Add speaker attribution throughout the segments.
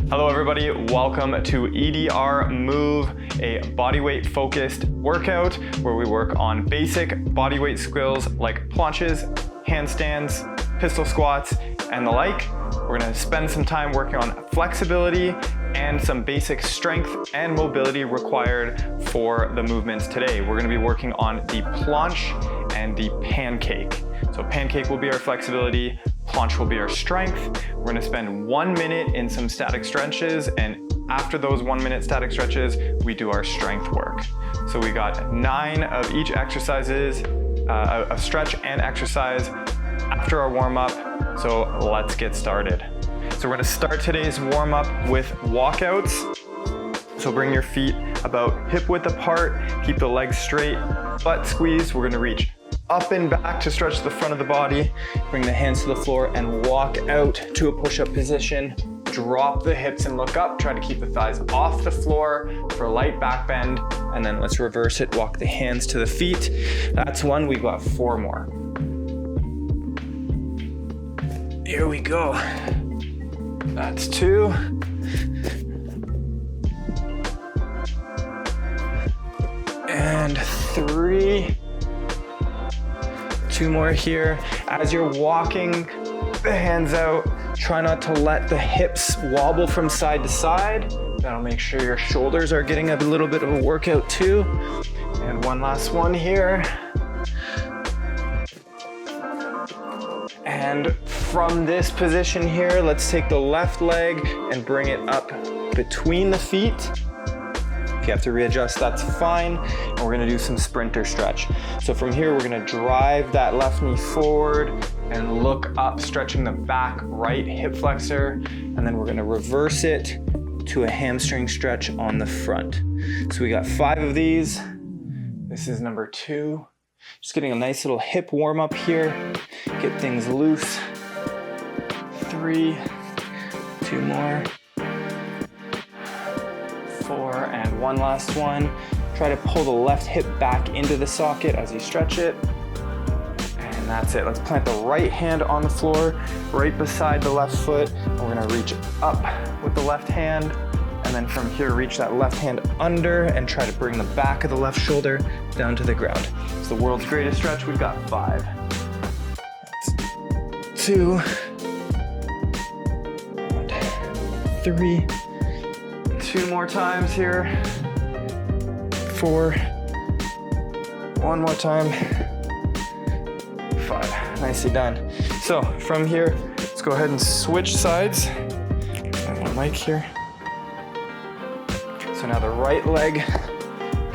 Speaker 1: Hello everybody, welcome to EDR Move, a bodyweight focused workout where we work on basic bodyweight skills like planches, handstands, pistol squats, and the like. We're gonna spend some time working on flexibility and some basic strength and mobility required for the movements today. We're gonna be working on the planche and the pancake. So pancake will be our flexibility, planche will be our strength. We're gonna spend 1 minute in some static stretches, and after those 1 minute static stretches, we do our strength work. So we got 9 of each exercises, a stretch and exercise after our warm up. So let's get started. So we're gonna start today's warm up with walkouts. So bring your feet about hip width apart, keep the legs straight, butt squeeze. We're gonna reach up and back to stretch the front of the body. Bring the hands to the floor and walk out to a push-up position. Drop the hips and look up. Try to keep the thighs off the floor for a light back bend. And then let's reverse it. Walk the hands to the feet. That's 1. We've got 4 more. Here we go. That's 2. And 3. 2 more here. As you're walking the hands out, try not to let the hips wobble from side to side. That'll make sure your shoulders are getting a little bit of a workout too. And one last one here. And from this position here, let's take the left leg and bring it up between the feet. If you have to readjust, that's fine. And we're gonna do some sprinter stretch. So from here, we're gonna drive that left knee forward and look up, stretching the back right hip flexor. And then we're gonna reverse it to a hamstring stretch on the front. So we got 5 of these. This is number 2. Just getting a nice little hip warm up here. Get things loose. 3, 2 more. 4, and one last one. Try to pull the left hip back into the socket as you stretch it. And that's it. Let's plant the right hand on the floor, right beside the left foot. And we're gonna reach up with the left hand. And then from here, reach that left hand under and try to bring the back of the left shoulder down to the ground. It's the world's greatest stretch. We've got 5. That's 2. And 3. 2 more times here. 4. 1 more time. 5. Nicely done. So from here, let's go ahead and switch sides. I have one mic here. So now the right leg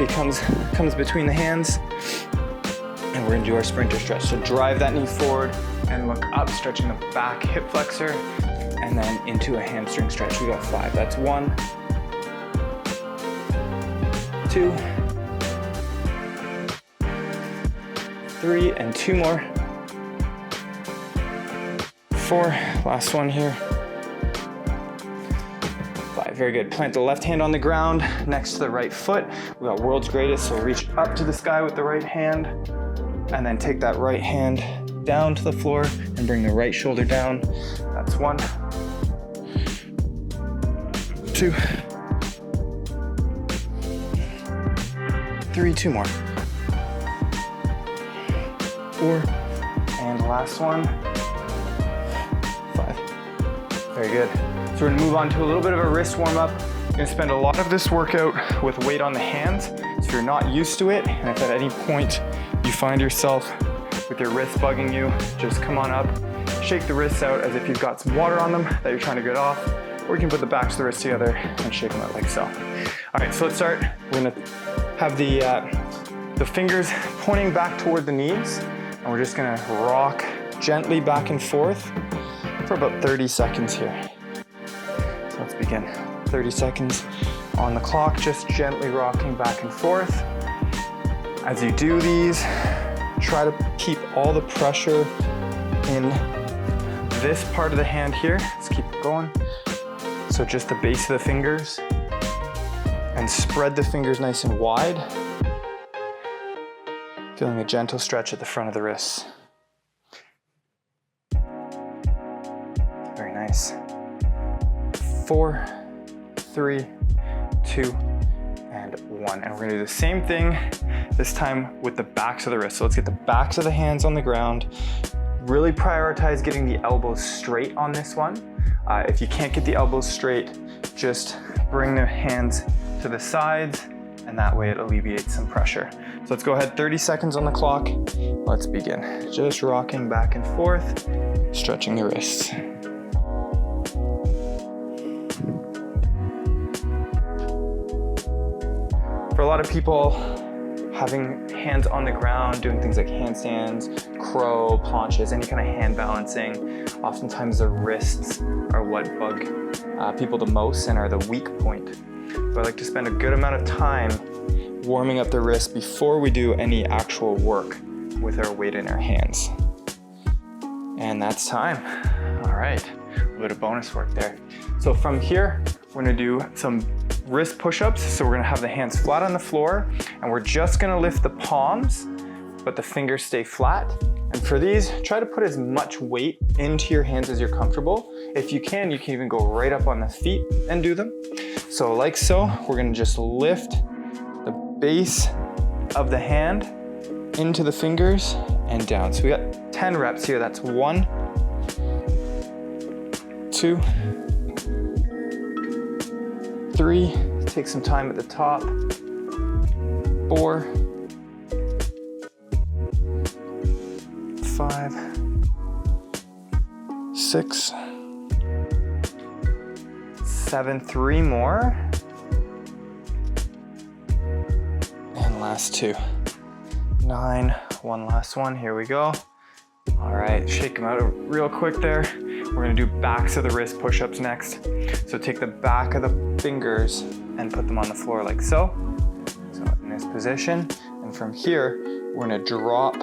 Speaker 1: comes between the hands, and we're gonna do our sprinter stretch. So drive that knee forward and look up, stretching the back hip flexor, and then into a hamstring stretch. We got 5. That's 1, 2, 3, and 2 more. 4, last one here. 5, very good. Plant the left hand on the ground next to the right foot. We got world's greatest, so reach up to the sky with the right hand, and then take that right hand down to the floor and bring the right shoulder down. That's 1, 2, 3, 2 more. 4, and last one. 5. Very good. So we're gonna move on to a little bit of a wrist warm up. We're gonna spend a lot of this workout with weight on the hands. So if you're not used to it, and if at any point you find yourself with your wrists bugging you, just come on up, shake the wrists out as if you've got some water on them that you're trying to get off, or you can put the backs of the wrists together and shake them out like so. All right, so let's start. We're gonna have the fingers pointing back toward the knees, and we're just gonna rock gently back and forth for about 30 seconds here. So let's begin. 30 seconds on the clock, just gently rocking back and forth. As you do these, try to keep all the pressure in this part of the hand here. Let's keep it going. So just the base of the fingers, and spread the fingers nice and wide. Feeling a gentle stretch at the front of the wrists. Very nice. 4, 3, 2, and 1. And we're gonna do the same thing, this time with the backs of the wrists. So let's get the backs of the hands on the ground. Really prioritize getting the elbows straight on this one. If you can't get the elbows straight, just bring the hands to the sides, and that way it alleviates some pressure. So let's go ahead, 30 seconds on the clock. Let's begin. Just rocking back and forth, stretching the wrists. For a lot of people, having hands on the ground, doing things like handstands, crow, planches, any kind of hand balancing, oftentimes the wrists are what bug people the most and are the weak point. So I like to spend a good amount of time warming up the wrist before we do any actual work with our weight in our hands. And that's time. All right, a little bit of bonus work there. So from here, we're gonna do some wrist push-ups. So we're gonna have the hands flat on the floor, and we're just gonna lift the palms, but the fingers stay flat. And for these, try to put as much weight into your hands as you're comfortable. If you can even go right up on the feet and do them. So like so, we're gonna just lift the base of the hand into the fingers and down. So we got 10 reps here. That's 1, 2, 3, take some time at the top, 4, 5, 6, 7, 3 more, and last 2, 9, one last one, here we go. All right, shake them out real quick there. We're gonna do backs of the wrist push-ups next. So take the back of the fingers and put them on the floor like so. So in this position, and from here, we're gonna drop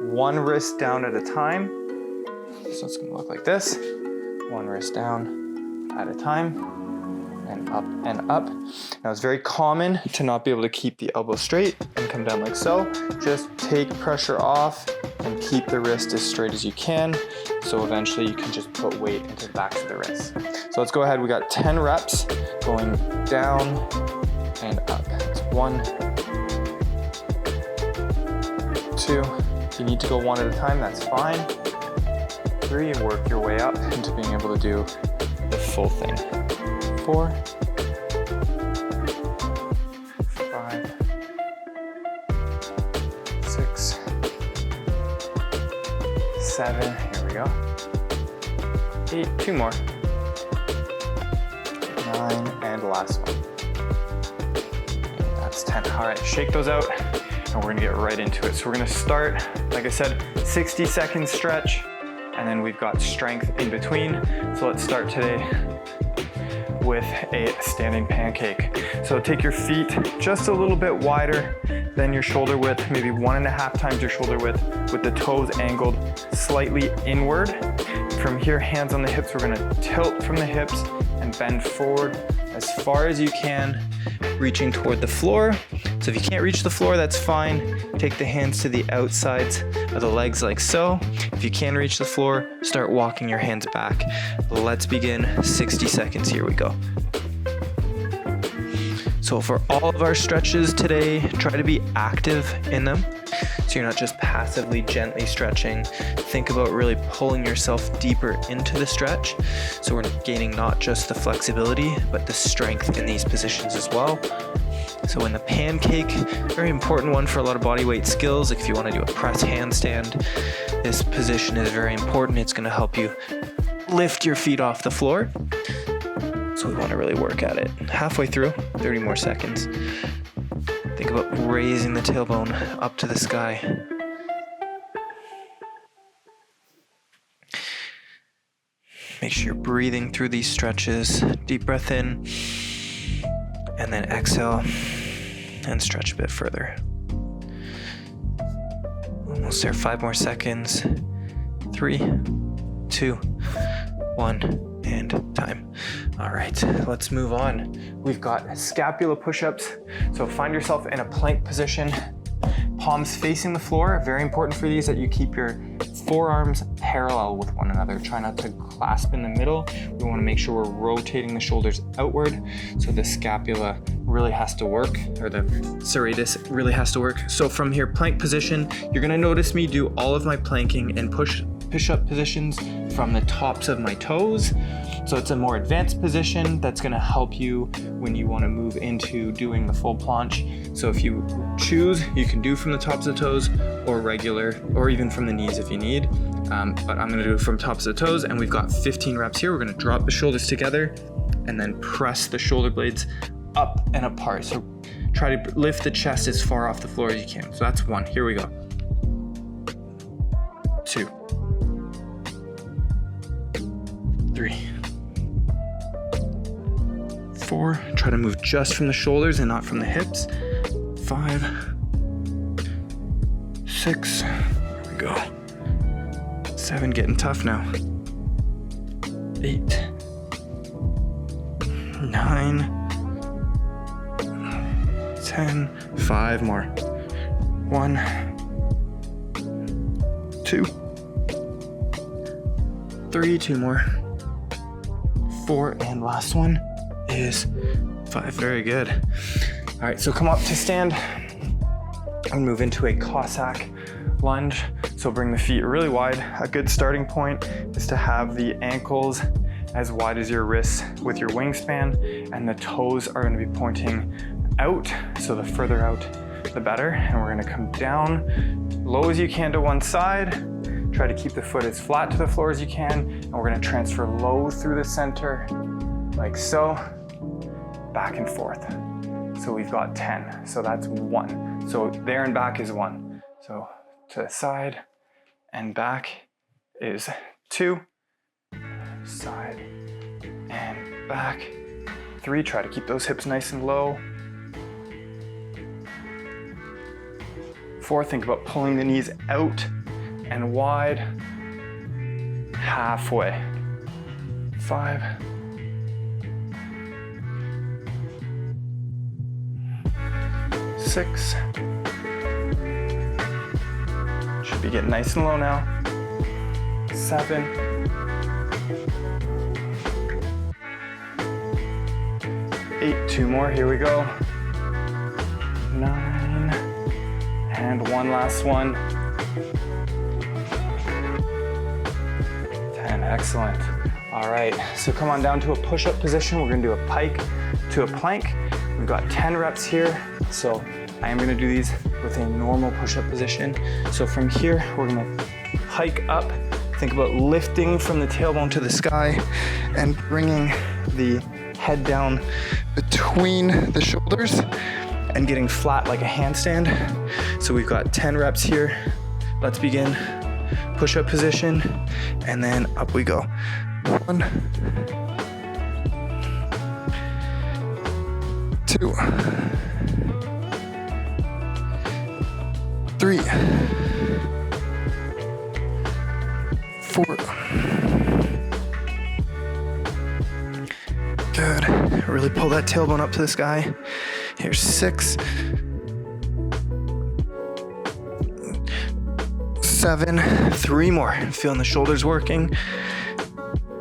Speaker 1: one wrist down at a time. So it's gonna look like this. One wrist down at a time, and up and up. Now it's very common to not be able to keep the elbow straight and come down like so. Just take pressure off and keep the wrist as straight as you can. So eventually you can just put weight into the backs of the wrists. So let's go ahead, we got 10 reps going down and up. It's 1, 2, if you need to go one at a time, that's fine. 3, work your way up into being able to do the full thing. 4, 5, 6, 7, here we go. 8, 2 more. 9, and last one. And that's 10. All right, shake those out, and we're gonna get right into it. So we're gonna start, like I said, 60-second stretch, and then we've got strength in between. So let's start today with a standing pancake. So take your feet just a little bit wider than your shoulder width, maybe 1.5 times your shoulder width, with the toes angled slightly inward. From here, hands on the hips, we're gonna tilt from the hips and bend forward as far as you can, reaching toward the floor. So if you can't reach the floor, that's fine. Take the hands to the outsides of the legs like so. If you can reach the floor, start walking your hands back. Let's begin, 60 seconds, here we go. So for all of our stretches today, try to be active in them. So you're not just passively, gently stretching. Think about really pulling yourself deeper into the stretch. So we're gaining not just the flexibility, but the strength in these positions as well. So in the pancake, very important one for a lot of body weight skills. Like if you want to do a press handstand, this position is very important. It's going to help you lift your feet off the floor. So we want to really work at it. Halfway through, 30 more seconds. Think about raising the tailbone up to the sky. Make sure you're breathing through these stretches. Deep breath in, and then exhale, and stretch a bit further. Almost there, 5 more seconds. 3, 2, 1. And time. All right, let's move on. We've got scapula push-ups. So find yourself in a plank position. palms facing the floor. Very important for these that you keep your forearms parallel with one another. Try not to clasp in the middle. We want to make sure we're rotating the shoulders outward, so the scapula really has to work, or the serratus really has to work. So from here, plank position, you're gonna notice me do all of my planking and push-up positions from the tops of my toes. So it's a more advanced position that's gonna help you when you wanna move into doing the full planche. So if you choose, you can do from the tops of the toes or regular, or even from the knees if you need. But I'm gonna do it from tops of the toes, and we've got 15 reps here. We're gonna drop the shoulders together and then press the shoulder blades up and apart. So try to lift the chest as far off the floor as you can. So that's 1, here we go. 2, 3, 4, try to move just from the shoulders and not from the hips. 5, 6, here we go. 7, getting tough now. 8, 9, 10, 5 more. 1, 2, 3, 2 more. 4, and last one is 5. Very good. All right, so come up to stand and move into a Cossack lunge. So bring the feet really wide. A good starting point is to have the ankles as wide as your wrists with your wingspan, and the toes are going to be pointing out. So the further out, the better. And we're going to come down low as you can to one side. Try to keep the foot as flat to the floor as you can. And we're going to transfer low through the center, like so, back and forth. So we've got 10. So that's 1. So there and back is 1. So to the side and back is 2. Side and back. 3, try to keep those hips nice and low. 4, think about pulling the knees out and wide, halfway. 5, 6, should be getting nice and low now. 7, 8, 2 more, here we go. 9, and one last one. 10, excellent. All right, so come on down to a push-up position. We're gonna do a pike to a plank. We've got 10 reps here, so I am gonna do these with a normal push-up position. So from here, we're gonna hike up. Think about lifting from the tailbone to the sky and bringing the head down between the shoulders and getting flat like a handstand. So we've got 10 reps here. Let's begin. Push-up position, and then up we go. 1, 2, 3, 4. Good. Really pull that tailbone up to the sky. Here's 6, 7, 3 more. Feeling the shoulders working.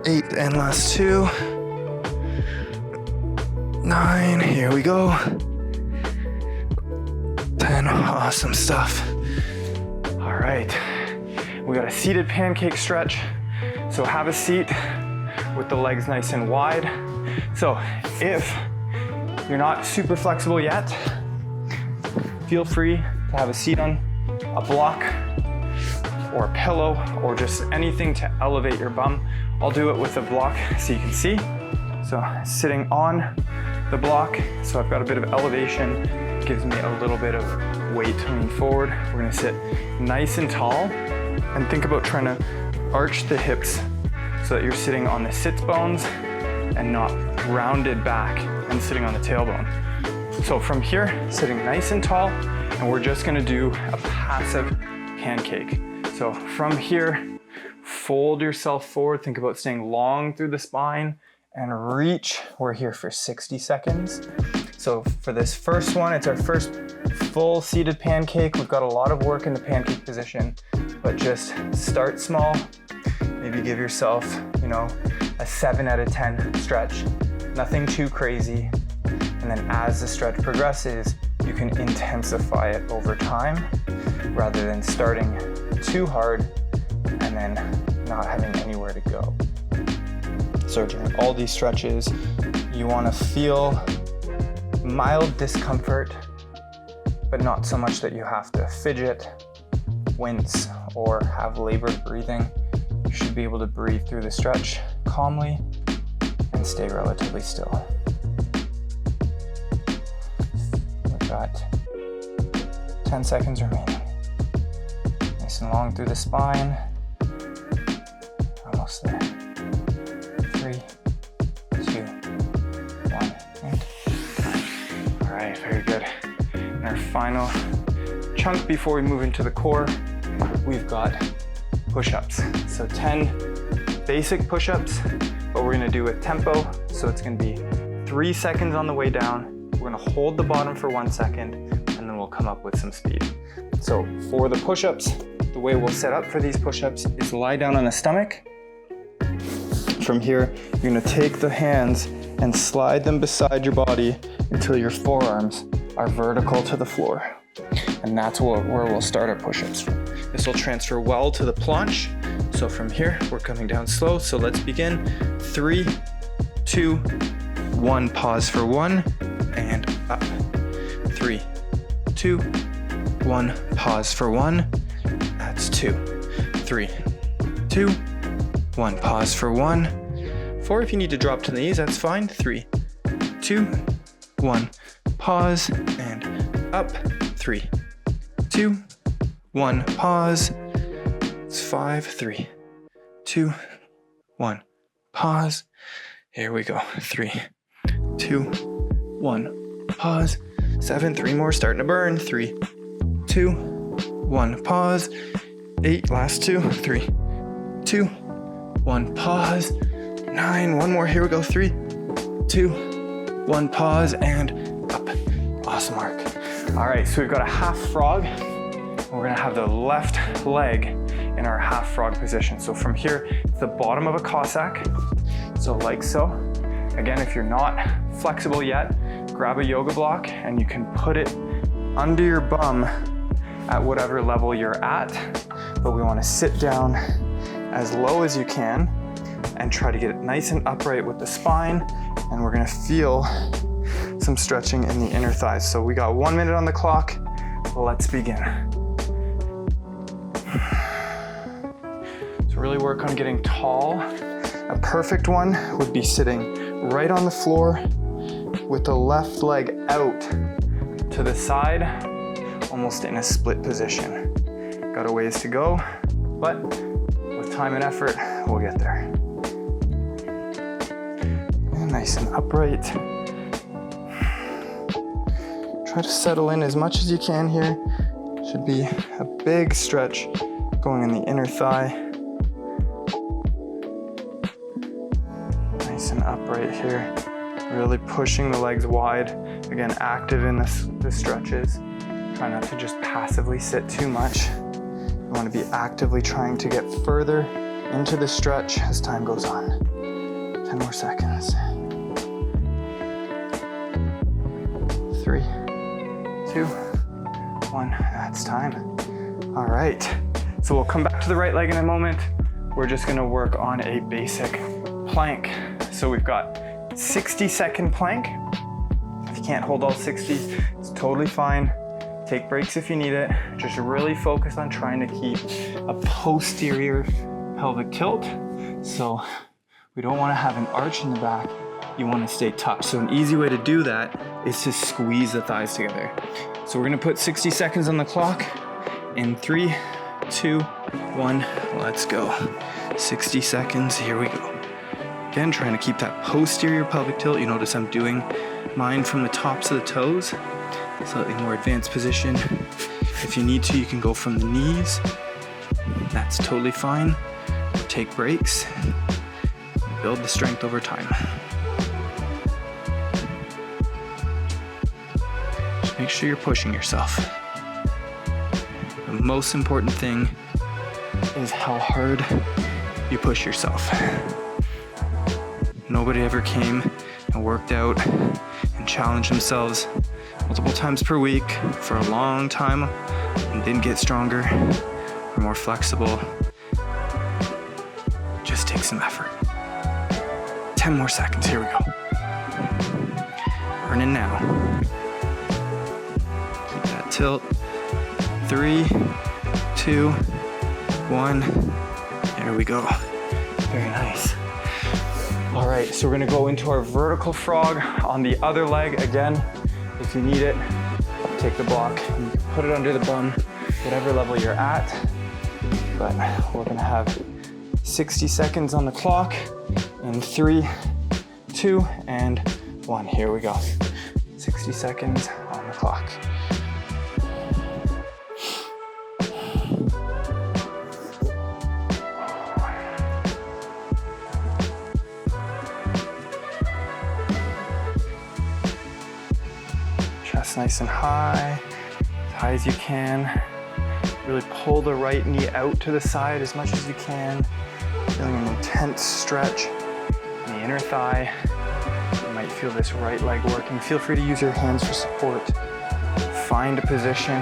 Speaker 1: 8, and last 2. 9, here we go. 10, awesome stuff. All right, we got a seated pancake stretch. So have a seat with the legs nice and wide. So if you're not super flexible yet, feel free to have a seat on a block or a pillow or just anything to elevate your bum. I'll do it with a block so you can see. So sitting on the block, so I've got a bit of elevation, gives me a little bit of weight to lean forward. We're gonna sit nice and tall and think about trying to arch the hips so that you're sitting on the sits bones and not rounded back and sitting on the tailbone. So from here, sitting nice and tall, and we're just gonna do a passive pancake. So from here, fold yourself forward, think about staying long through the spine and reach. We're here for 60 seconds. So for this first one, it's our first full seated pancake. We've got a lot of work in the pancake position, but just start small. Maybe give yourself, you know, a 7 out of 10 stretch. Nothing too crazy. And then as the stretch progresses, you can intensify it over time rather than starting too hard and then not having anywhere to go. So during all these stretches, you want to feel mild discomfort, but not so much that you have to fidget, wince, or have labored breathing. You should be able to breathe through the stretch calmly and stay relatively still. We've got 10 seconds remaining. Nice and long through the spine. Almost there. 3, 2, 1, and time. All right, very good. And our final chunk before we move into the core, we've got push-ups. So 10 basic push-ups, but we're gonna do with tempo. So it's gonna be 3 seconds on the way down. We're gonna hold the bottom for 1 second, and then we'll come up with some speed. So for the push-ups, the way we'll set up for these push-ups is lie down on the stomach. From here, you're gonna take the hands and slide them beside your body until your forearms are vertical to the floor. And that's where we'll start our push-ups from. This will transfer well to the planche. So from here, we're coming down slow. So let's begin. 3, 2, 1, pause for 1, and up. 3, 2, 1, pause for 1. That's 2. 3, 2, 1, pause for 1. 4, if you need to drop to the knees, that's fine. 3, 2, 1, pause, and up. 3, 2, 1, pause. It's 5, 3, 2, 1, pause. Here we go. 3, 2, 1, pause. 7, 3 more, starting to burn. 3, 2, 1, pause. 8, last 2. 3, 2, 1, pause. 9, 1 more. Here we go. 3, 2, 1, pause, and up. Awesome, Mark. All right, so we've got a half frog. We're gonna have the left leg in our half frog position. So from here, it's the bottom of a Cossack. So like so. Again, if you're not flexible yet, grab a yoga block and you can put it under your bum at whatever level you're at. But we wanna sit down as low as you can and try to get it nice and upright with the spine. And we're gonna feel some stretching in the inner thighs. So we got 1 minute on the clock. Let's begin. So really work on getting tall. A perfect one would be sitting right on the floor with the left leg out to the side, almost in a split position. Got a ways to go, but with time and effort, we'll get there. And nice and upright. Try to settle in as much as you can here. Should be a big stretch going in the inner thigh. Nice and upright here. Really pushing the legs wide. Again, active in the stretches. Try not to just passively sit too much. You want to be actively trying to get further into the stretch as time goes on. 10 more seconds. 3, 2, 1, that's time. All right, so we'll come back to the right leg in a moment. We're just gonna work on a basic plank. So we've got 60-second plank. If you can't hold all 60, it's totally fine. Take breaks if you need it. Just really focus on trying to keep a posterior pelvic tilt. So we don't wanna have an arch in the back. You wanna stay tucked. So an easy way to do that is to squeeze the thighs together. So we're gonna put 60 seconds on the clock. In 3, 2, 1, let's go. 60 seconds, here we go. Again, trying to keep that posterior pelvic tilt. You notice I'm doing mine from the tops of the toes. Slightly more advanced position. If you need to, you can go from the knees. That's totally fine. Take breaks. Build the strength over time.
Speaker 2: make sure you're pushing yourself. The most important thing is how hard you push yourself. Nobody ever came and worked out and challenged themselves multiple times per week for a long time and didn't get stronger or more flexible. Just take some effort. 10 more seconds, here we go. Burn in now. Keep that tilt. 3, 2, 1. There we go. Very nice. All right, so we're gonna go into our vertical frog on the other leg. Again, if you need it, take the block and you can put it under the bum, whatever level you're at. But we're gonna have 60 seconds on the clock in 3, 2, and 1. Here we go. 60 seconds on the clock. Chest nice and high as you can. Really pull the right knee out to the side as much as you can. Feeling an intense stretch in the inner thigh. You might feel this right leg working. Feel free to use your hands for support. Find a position.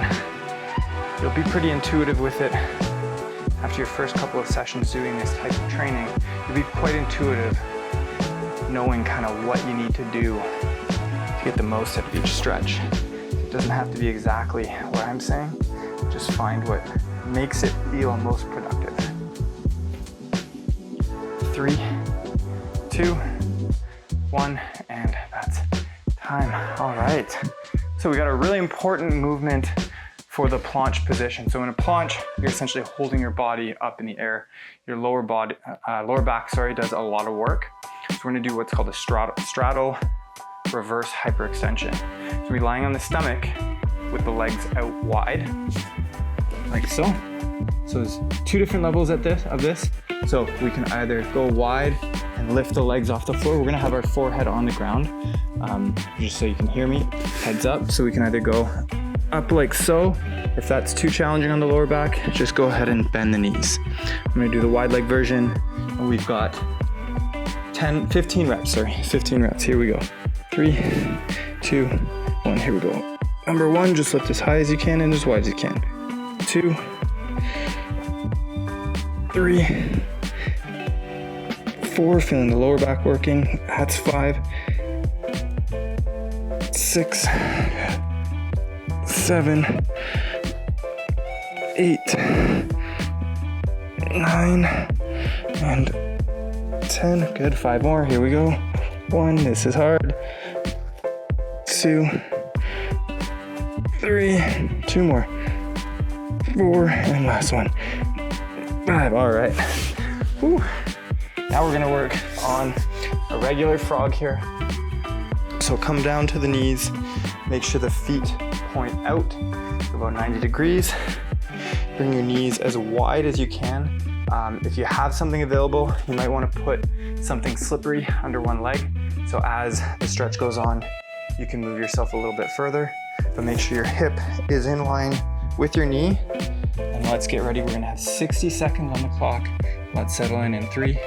Speaker 2: You'll be pretty intuitive with it. After your first couple of sessions doing this type of training, you'll be quite intuitive, knowing kind of what you need to do to get the most out of each stretch. It doesn't have to be exactly what I'm saying. Just find what makes it feel most productive. 3, 2, 1, and that's time. All right. So we got a really important movement for the planche position. So in a planche, you're essentially holding your body up in the air. Your lower back, does a lot of work. So we're gonna do what's called a straddle reverse hyperextension. So we're lying on the stomach with the legs out wide, like so. So there's 2 different levels of this. So we can either go wide and lift the legs off the floor. We're gonna have our forehead on the ground, just so you can hear me, heads up. So we can either go up like so. If that's too challenging on the lower back, just go ahead and bend the knees. I'm gonna do the wide leg version, and we've got 15 reps. Here we go. 3, 2, 1, here we go. Number 1, just lift as high as you can and as wide as you can. 2, 3, 4, feeling the lower back working. That's 5, 6, 7, 8, 9, and 10. Good, 5 more, here we go. 1, this is hard. 2, 3, 2 more. 4, and last one. 5, all right. Whew. Now we're gonna work on a regular frog here. So come down to the knees, make sure the feet point out to about 90 degrees. Bring your knees as wide as you can. If you have something available, you might want to put something slippery under one leg. So as the stretch goes on, you can move yourself a little bit further, but make sure your hip is in line with your knee. And let's get ready. We're gonna have 60 seconds on the clock. Let's settle in 3,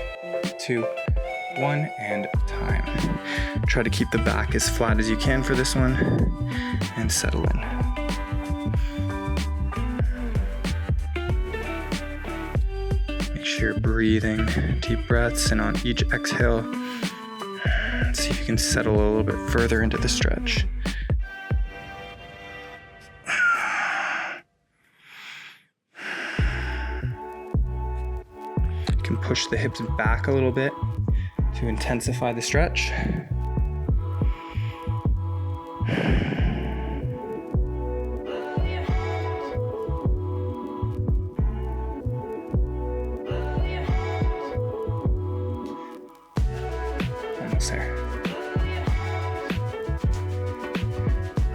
Speaker 2: 2, 1, and time. Try to keep the back as flat as you can for this one and settle in. Make sure you're breathing deep breaths, and on each exhale, see if you can settle a little bit further into the stretch. You can push the hips back a little bit to intensify the stretch. Almost there.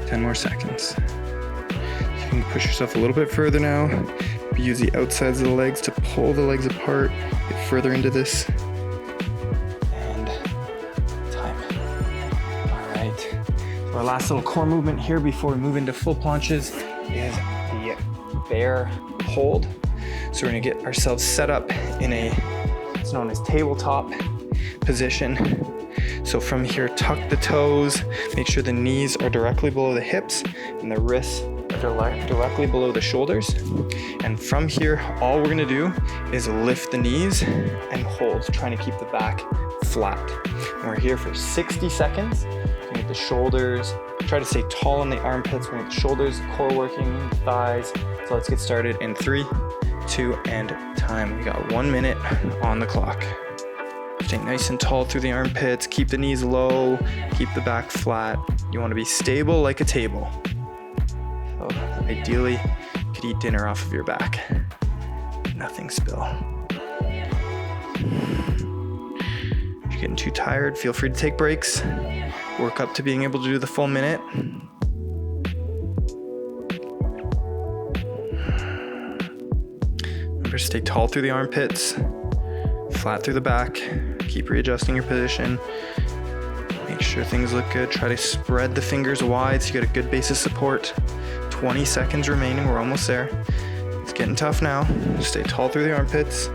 Speaker 2: 10 more seconds. You can push yourself a little bit further now. Use the outsides of the legs to pull the legs apart, get further into this. And time. All right. Our last little core movement here before we move into full planches is the bear hold. So we're gonna get ourselves set up in it's known as tabletop position. So from here, tuck the toes, make sure the knees are directly below the hips and the wrists are directly below the shoulders. And from here, all we're gonna do is lift the knees and hold, trying to keep the back flat. And we're here for 60 seconds. Get the shoulders, try to stay tall in the armpits. We're gonna get the shoulders, the core working, the thighs. So let's get started in 3, 2, and time. We got 1 minute on the clock. Stay nice and tall through the armpits, keep the knees low, keep the back flat. You wanna be stable like a table. So ideally, you could eat dinner off of your back. Nothing spill. If you're getting too tired, feel free to take breaks. Work up to being able to do the full minute. Remember, stay tall through the armpits, flat through the back. Keep readjusting your position. Make sure things look good. Try to spread the fingers wide so you get a good base of support. 20 seconds remaining, we're almost there. It's getting tough now. Stay tall through the armpits.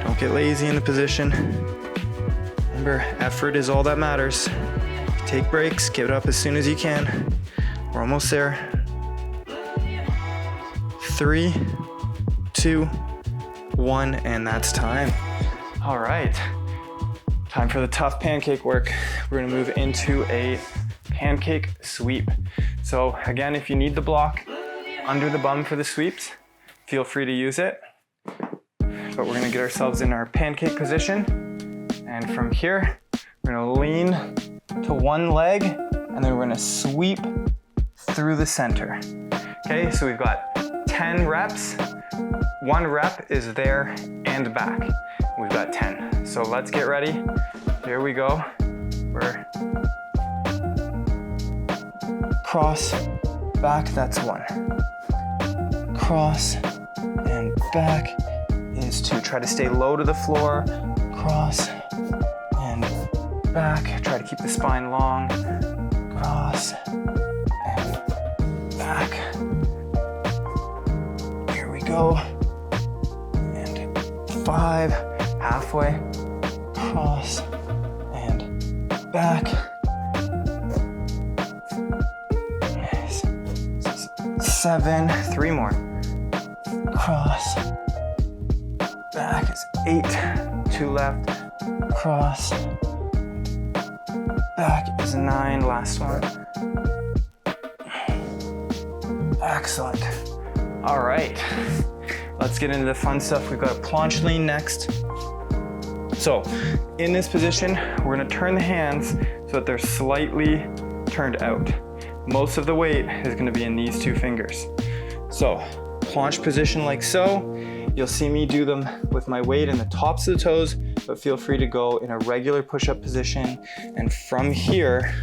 Speaker 2: Don't get lazy in the position. Remember, effort is all that matters. Take breaks, give it up as soon as you can. We're almost there. 3, 2, 1, and that's time. All right, time for the tough pancake work. We're gonna move into a pancake sweep. So again, if you need the block under the bum for the sweeps, feel free to use it. But we're gonna get ourselves in our pancake position. And from here, we're gonna lean to one leg, and then we're gonna sweep through the center. Okay, so we've got 10 reps. 1 rep is there and back. We've got 10. So let's get ready. Here we go. We're cross, back, that's 1. Cross and back is 2. Try to stay low to the floor. Cross and back. Try to keep the spine long. Cross and back. Here we go. And 5. Halfway. Cross and back. 7. 3 more. Cross. Back is 8. 2 left. Cross. Back is 9. Last one. Excellent. All right. Let's get into the fun stuff. We've got a planche lean next. So in this position, we're gonna turn the hands so that they're slightly turned out. Most of the weight is gonna be in these 2 fingers. So planche position like so. You'll see me do them with my weight in the tops of the toes, but feel free to go in a regular push-up position. And from here,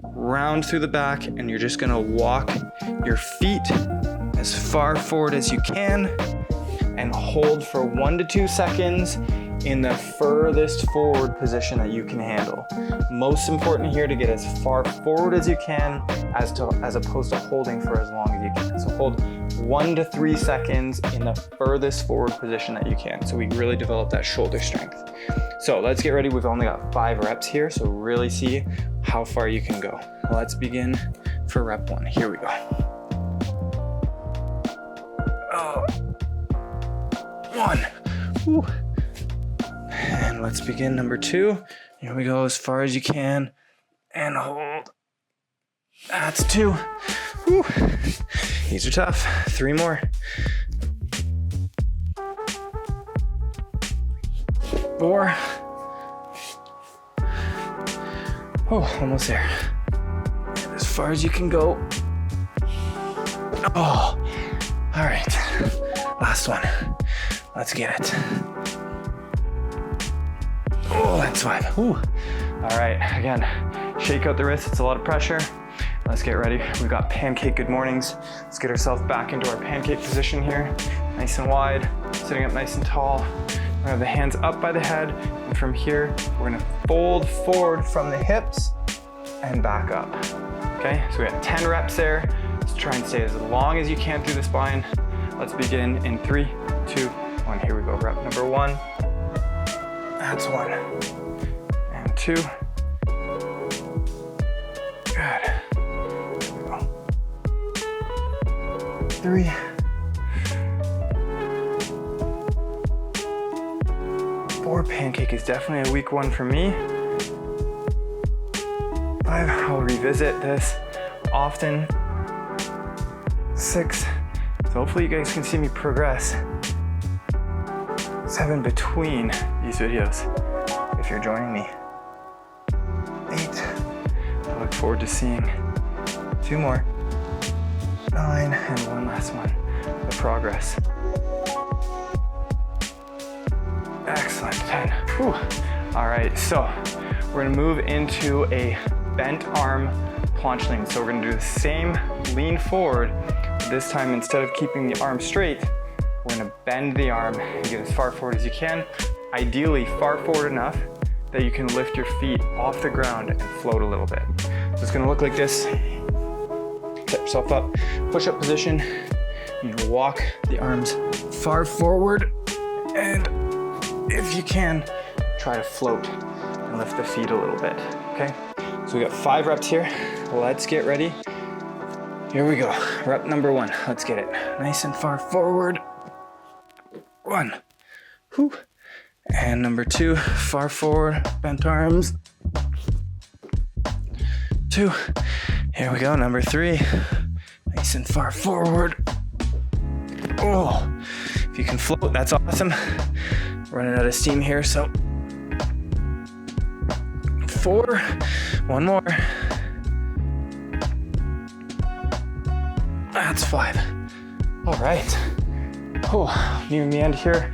Speaker 2: round through the back, and you're just gonna walk your feet as far forward as you can and hold for 1 to 2 seconds in the furthest forward position that you can handle. Most important here to get as far forward as you can as opposed to holding for as long as you can. So hold 1 to 3 seconds in the furthest forward position that you can. So we really develop that shoulder strength. So let's get ready. We've only got 5 reps here, so really see how far you can go. Let's begin for rep 1. Here we go. 1. Whew. And let's begin number 2. Here we go, as far as you can, and hold. That's 2. Whew. These are tough. 3 more. 4. Oh, almost there. As far as you can go. Oh, all right. Last one. Let's get it. Oh, that's 5. Ooh. All right, again, shake out the wrists. It's a lot of pressure. Let's get ready. We've got pancake good mornings. Let's get ourselves back into our pancake position here. Nice and wide, sitting up nice and tall. We're gonna have the hands up by the head. And from here, we're gonna fold forward from the hips and back up. Okay, so we got 10 reps there. Let's try and stay as long as you can through the spine. Let's begin in 3, 2, 1. Here we go. Rep number 1. That's 1. And 2. Good. Here we go. 3. 4. Pancake is definitely a weak one for me. 5. I'll revisit this often. 6. So hopefully you guys can see me progress. 7 between these videos if you're joining me. 8. I look forward to seeing 2 more. 9 and 1 last one. The progress. Excellent. 10. Whew. All right, so we're gonna move into a bent arm planche lean. So we're gonna do the same lean forward, but this time instead of keeping the arm straight, we're gonna bend the arm and get as far forward as you can. Ideally far forward enough that you can lift your feet off the ground and float a little bit. So it's gonna look like this. Set yourself up, push-up position. You can walk the arms far forward, and if you can, try to float and lift the feet a little bit, okay? So we got 5 reps here. Let's get ready. Here we go. Rep number 1. Let's get it. Nice and far forward. 1. Whew. And number 2, far forward, bent arms. 2. Here we go. Number 3. Nice and far forward. Oh, if you can float, that's awesome. Running out of steam here, so 4. 1 more. That's 5. All right. Oh, near the end here.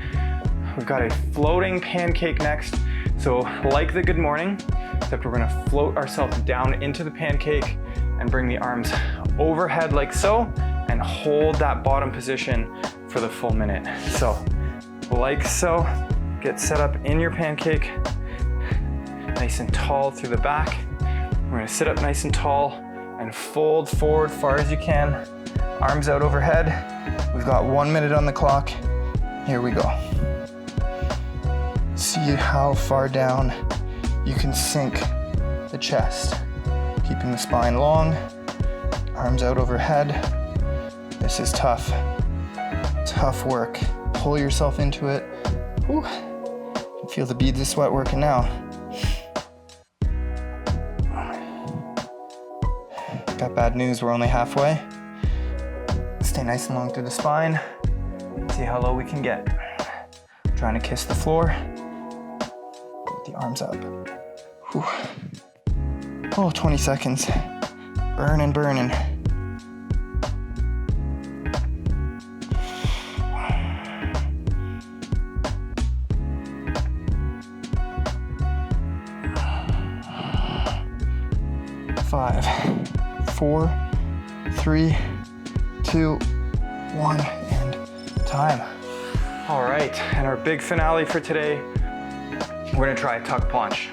Speaker 2: We've got a floating pancake next. So like the good morning, except we're gonna float ourselves down into the pancake and bring the arms overhead like so, and hold that bottom position for the full minute. So like so, get set up in your pancake, nice and tall through the back. We're gonna sit up nice and tall and fold forward far as you can. Arms out overhead. We've got 1 minute on the clock. Here we go. See how far down you can sink the chest. Keeping the spine long, arms out overhead. This is tough. Tough work. Pull yourself into it. Whew. You can feel the beads of sweat working now. Got bad news, we're only halfway. Stay nice and long through the spine. See how low we can get. Trying to kiss the floor. Get the arms up. Whew. Oh, 20 seconds. Burning, burning. Five, 4, 3, 2, 1, and time. All right, and our big finale for today, we're gonna try a tuck planche.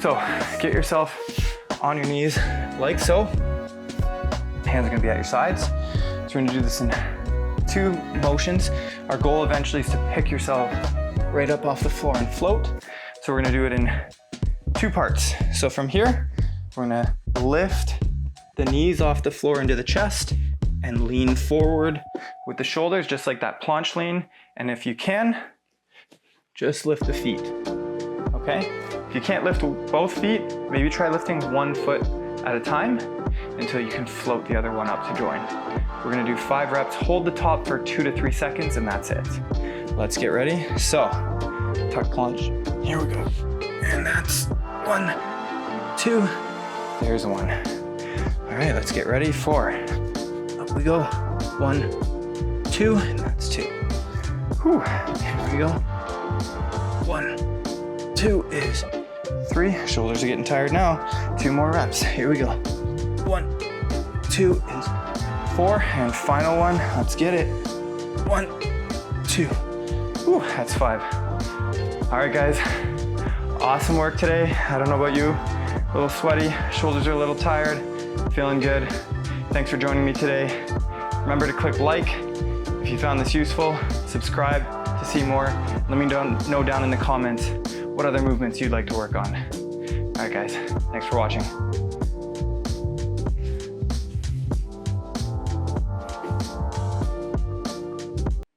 Speaker 2: So get yourself on your knees like so. Hands are gonna be at your sides. So we're gonna do this in 2 motions. Our goal eventually is to pick yourself right up off the floor and float. So we're gonna do it in 2 parts. So from here, we're gonna lift the knees off the floor into the chest and lean forward with the shoulders, just like that planche lean. And if you can, just lift the feet, okay? If you can't lift both feet, maybe try lifting 1 foot at a time until you can float the other one up to join. We're gonna do 5 reps, hold the top for 2 to 3 seconds, and that's it. Let's get ready. So, tuck planche, here we go. And that's 1, 2, there's 1. All right, let's get ready for, up we go. 1, 2, and that's 2. Whew, here we go. 1, 2 is 3. Shoulders are getting tired now. 2 more reps, here we go. 1, 2 is 4, and final one, let's get it. 1, 2, whew, that's 5. All right, guys, awesome work today. I don't know about you, A little sweaty, shoulders are a little tired, feeling good. Thanks for joining me today. Remember to click like if you found this useful, subscribe to see more. Let me know down in the comments what other movements you'd like to work on. All right guys, thanks for watching.